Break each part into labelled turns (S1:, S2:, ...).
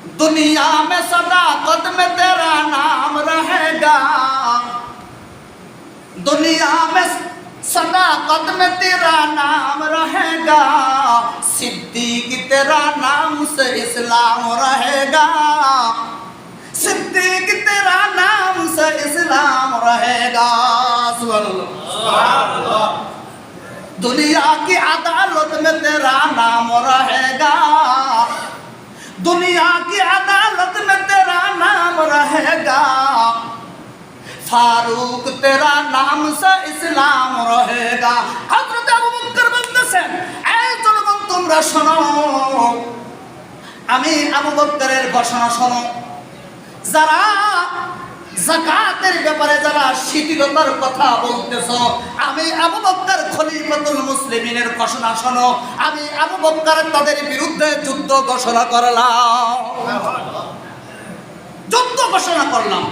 S1: दुनिया में सदाकत में तेरा नाम रहेगा, दुनिया में सदाकत में तेरा नाम रहेगा, सिद्दीक तेरा नाम से इस्लाम रहेगा, सिद्दीक तेरा नाम से इस्लाम रहेगा। सुभान अल्लाह। दुनिया की अदालत में तेरा नाम रहेगा, दुनिया की अदालत में तेरा नाम रहेगा, फारूक तेरा नाम से इस्लाम रहेगा। हज़रत আবু বকর বলতেছেন, এই জনগণ তোমরা শোনো, আমি আবু বকরের ঘোষণা শোনো, যারা যাকাতের ব্যাপারে যারা শিথিলতার কথা বলতেছ, আমি আবু বকর খলিফাতুল মুসলিমিনের ঘোষণা শোনো, আমি আবু বকর তাদের বিরুদ্ধে যুদ্ধ ঘোষণা করলাম, যুদ্ধ ঘোষণা করলাম।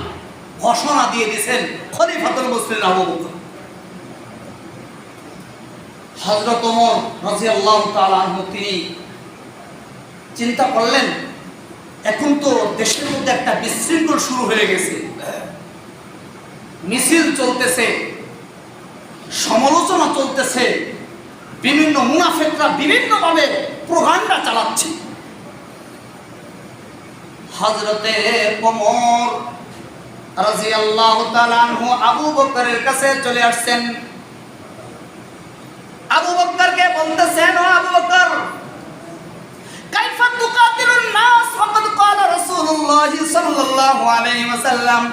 S1: ঘোষণা দিয়ে দিয়েছেন খলিফাতুল মুসলিমিন আবু বকর। হযরত ওমর রাদিয়াল্লাহু তাআলা আনহু তিনি চিন্তা করলেন, এখন তো দেশের মধ্যে একটা বিশৃঙ্খল শুরু হয়ে গেছে, মিছিল চলতেছে, সমালোচনা চলতেছে, বিভিন্ন মুনাফিকরা বিভিন্নভাবে প্রোপাগান্ডা চালাচ্ছে। হযরতে ওমর রাদিয়াল্লাহু তাআলা আনহু আবু বকরের কাছে চলে আসছেন। আবু বকরকে বলতেছেন, ও আবু বকর, কাইফা তুকাতিলুন নাস ওয়াকাদ ক্বালা রাসূলুল্লাহ সাল্লাল্লাহু আলাইহি ওয়াসাল্লাম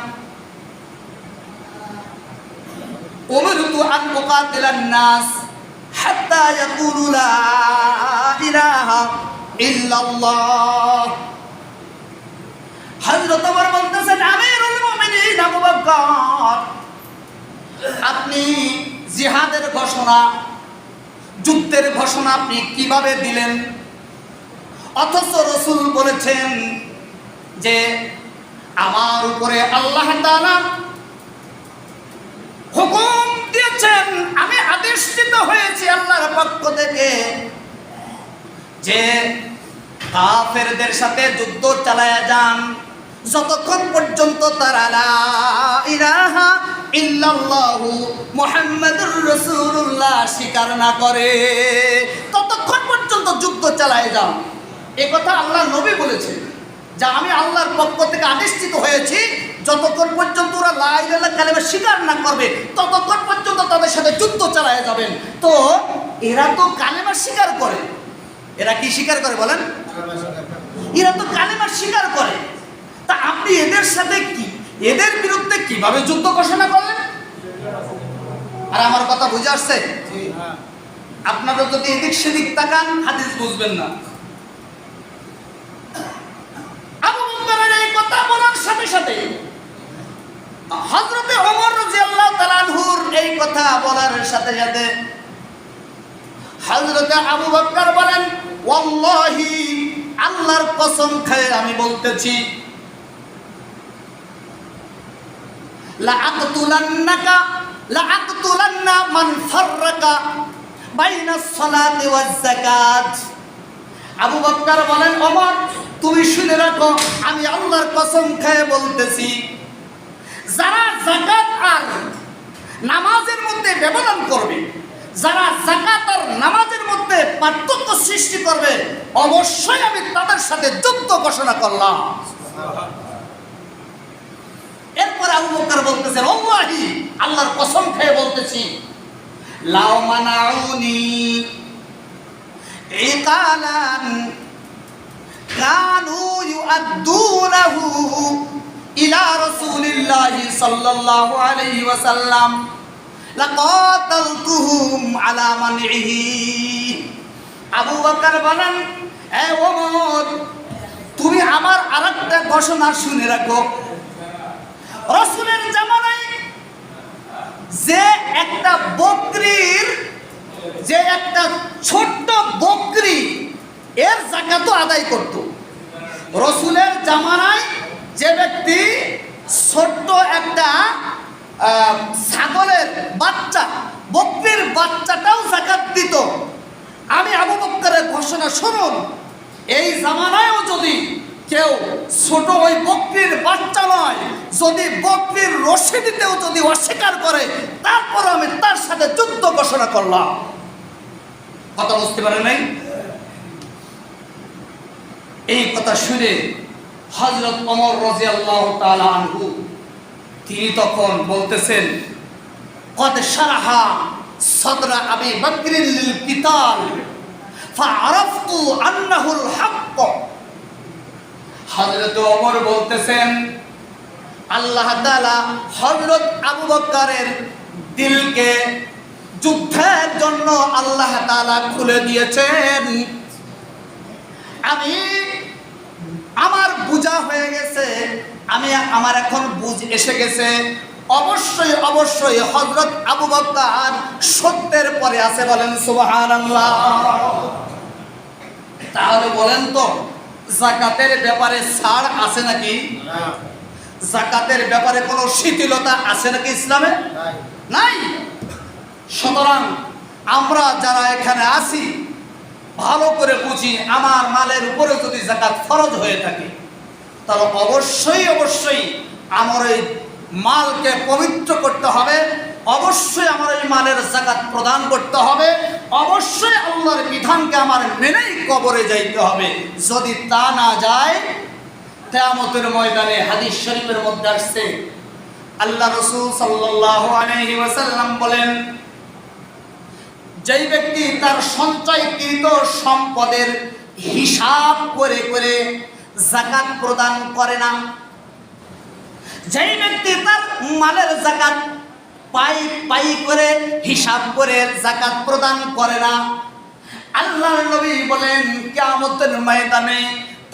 S1: উমিরতু আন উকাতিলান নাস হাত্তা ইয়াকুলু লা ইলাহা ইল্লাল্লাহ। হযরত ওমর বলতেছেন, আমিরুল মুমিনিন আবু বকর, আপনি জিহাদের ঘোষণা, যুদ্ধের ঘোষণা আপনি কিভাবে দিলেন? অথচ রাসূল বলেছেন যে আমার উপরে আল্লাহ তাআলা হুকুম দিয়েছেন, আমি আদেশিত হয়েছি আল্লাহর পক্ষ থেকে যে কাফেরদের সাথে যুদ্ধ চালায়া যান, যতক্ষণ পর্যন্ত তারা লা ইলাহা ইল্লাল্লাহু মুহাম্মাদুর রাসূলুল্লাহ স্বীকার না করে, ততক্ষণ পর্যন্ত যুদ্ধ চালায় যান। এই কথা আল্লাহর নবী বলেছেন যে আমি আল্লাহর পক্ষ থেকে আদেশিত হয়েছি, যতক্ষণ পর্যন্ত ওরা লা ইলাহা ইল্লাল্লাহ কালেমা স্বীকার না করবে ততক্ষণ পর্যন্ত তাদের সাথে যুদ্ধ চালায় যাবেন। তো এরা তো কালেমা স্বীকার করে, এরা কি স্বীকার করে বলেন? এরা তো কালেমা স্বীকার করে, তা আপনি এদের সাথে কি, এদের বিরুদ্ধে কিভাবে যুদ্ধ ঘোষণা করলেন? আর আমার কথা বুঝে আসছে? আপনারা যদি এদিক সেদিক তাকান হাদিস বুঝবেন না। আবু বকরের এই কথা বলার সাথে সাথে হযরতে ওমর রাদিয়াল্লাহু তাআলা আনহুর এই কথা বলার সাথে সাথে হযরতে আবু বকর বলেন, ওয়াল্লাহি, আল্লাহর কসম খেয়ে আমি বলতেছি, লা আকতুলান্না মান ফাররাকা বাইনাস সালাতি ওয়াজ যাকাত। আবু বকর বলেন, ওমর তুমি শুনে রাখো, আমি আল্লাহর কসম খেয়ে বলতেছি, যারা যাকাত আর নামাজের মধ্যে ব্যবধান করবে, যারা যাকাত আর নামাজের মধ্যে পার্থক্য সৃষ্টি করবে, অবশ্যই আমি তাদের সাথে যুদ্ধ ঘোষণা করলাম। এরপর আবু বকর বলতেছেন, আল্লাহি, আল্লাহর কসম খেয়ে বলতেছি, লাউ মানাউনি ইকালান কানু ইউআদ্দুনাহু ইলা রাসূলিল্লাহি সাল্লাল্লাহু আলাইহি ওয়াসাল্লাম লাকাতালতুহুম আলা মানইহি। আবু বকর বলেন, এ ওমর, তুমি আমার আরেকটা ঘোষণা শুনে রাখো, রাসূলের জামানায় যে একটা বকরির, যে একটা ছোট্ট বকরি এর যাকাত আদায় করত, রাসূলের জামানায় যে ব্যক্তি ছোট্ট একটা ছাগলের বাচ্চা, বকরির বাচ্চাটাও যাকাত দিত। আমি আবু বকরের ঘোষণা শুনুন, এই জামানায়ও যদি কেউ ছোট ওই বকরির বাচ্চা নয়, যদি বকরির রশি দিতেও যদি অস্বীকার করে, তারপর আমি তার সাথে যুদ্ধ ঘোষণা করলাম। কথা বুঝতে পারে নাই? এই কথা শুনে হযরত ওমর রাদিয়াল্লাহু তাআলা আনহু তিনি তখন বলতেছেন, কদ শারাহা সাদরা আবি বকরিন লিল কিতাল ফাআরাফতু আন্নাহুল হক। হযরত ওমর বলতেছেন, আল্লাহ তাআলা হযরত আবু বকরের দিলকে যুদ্ধের জন্য আল্লাহ তাআলা খুলে দিয়েছেন। আমার বুঝা হয়ে গেছে, আমার এখন বুঝ এসে গেছে, অবশ্যই অবশ্যই হযরত আবু বকর সত্যের পরে আছে। বলেন সুবহানাল্লাহ। তাহলে বলেন তো, যাকাতের ব্যাপারে ছাড় আছে নাকি? যাকাতের ব্যাপারে কোনো শিথিলতা আছে নাকি ইসলামে? নাই। সুতরাং আমরা যারা এখানে আছি ভালো করে বুঝি, আমার মালের উপরে যদি যাকাত ফরজ হয়ে থাকে, তাহলে অবশ্যই অবশ্যই আমার এই মালকে পবিত্র করতে হবে, অবশ্যই আমার এই মালের যাকাত প্রদান করতে হবে, অবশ্যই আল্লাহর বিধানকে আমার মেনেই কবরে যাইতে হবে। যদি তা না যায়, কিয়ামতের ময়দানে হাদিস শরীফের মধ্যে আসছে, আল্লাহ রাসূল সাল্লাল্লাহু আলাইহি ওয়াসাল্লাম বলেন, যেই ব্যক্তি তার সঞ্চয়কৃত সম্পদের হিসাব করে করে যাকাত প্রদান করে না, যেই ব্যক্তি তার মালের যাকাত পাই পাই করে হিসাব করে যাকাত প্রদান করে না, আল্লাহর নবী বলেন কিয়ামতের ময়দানে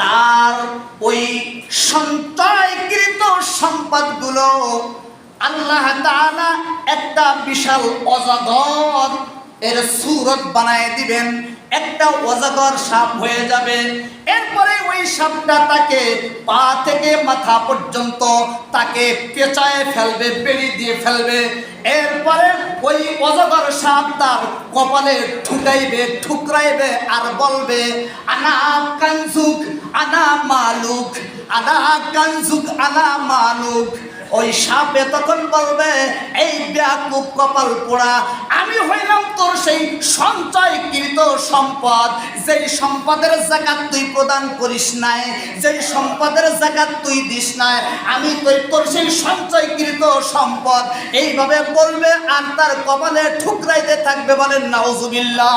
S1: তার ওই সঞ্চয়কৃত সম্পদগুলো আল্লাহ তাআলা একটা বিশাল অজগর এর সূরত বানায় দিবেন, একটা অজগর সাপ হয়ে যাবে। এরপরে ওই সাপটা তাকে পা থেকে মাথা পর্যন্ত তাকে পেঁচায় ফেলবে, বেড়ি দিয়ে ফেলবে। এরপরে ওই অজগর সাপ তার কপালে ঠুকরাইবে আর বলবে, আনা কানজুক আনা মালুক, আনা কানজুক আনা মালুক। ওই সাপে তখন বলবে, এই বেয়াকুব কপাল পোড়া, আমি হইলাম তোর সেই সঞ্চয়কৃত সম্পদ, যেই সম্পদের যাকাত তুই প্রদান করিস নাই, যেই সম্পদের যাকাত তুই দিস নাই, আমি তোর সেই সঞ্চয়কৃত সম্পদ। এইভাবে বলবে আর তার কপালে ঠুকরাইতে থাকবে। বলেন নাউজুবিল্লাহ।